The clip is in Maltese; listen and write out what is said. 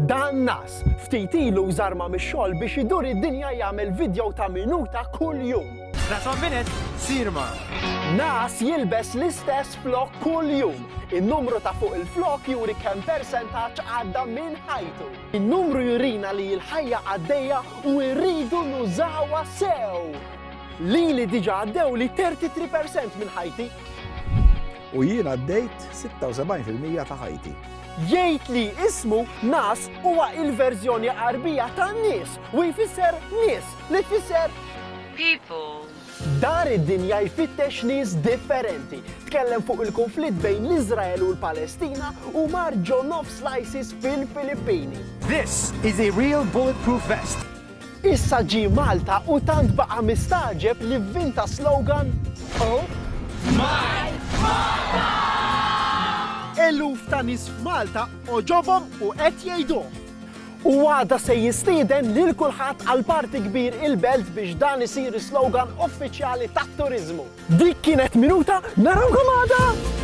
Dan Nas ftit ilu żarma mix-xogħol biex idur id-dinja jagħmel video ta' minuta kull jum. That's 1 minute, Sirma. Nas jilbes l-istess flok kull jum. In-numru ta' fuq il-flok juri kemm persentaġġ għadda minn ħajtu. In-numru jurina li l-ħajja għaddejja u rridu nużawha sew. Li diġà għaddew li 33% minn ħajti. U jien għaddejt 76% ta' ħajti. Jgħid li ismu Nas huwa il-verżjoni qarbija tan-nies u jfisser nies li tfisser people. dar id-dinja jfittex nies differenti. Tkellem fuq il-konflitt bejn l-Iżrael u l-Palestina u mar ġo nofs l-ISIS fil-Filippini. This is a real bulletproof vest. Issa ġi Malta u tant baqa' mistaġeb li vvinta slogan Oh My Malta! Eluf ta' nies f'Malta oġobhom u qed jgħiduh. U għada se jistieden lil kulħadd għal parti kbir il-belt biex dan isir slogan uffiċjali tat-turiżmu. Dik kienet minuta, narawkom għada!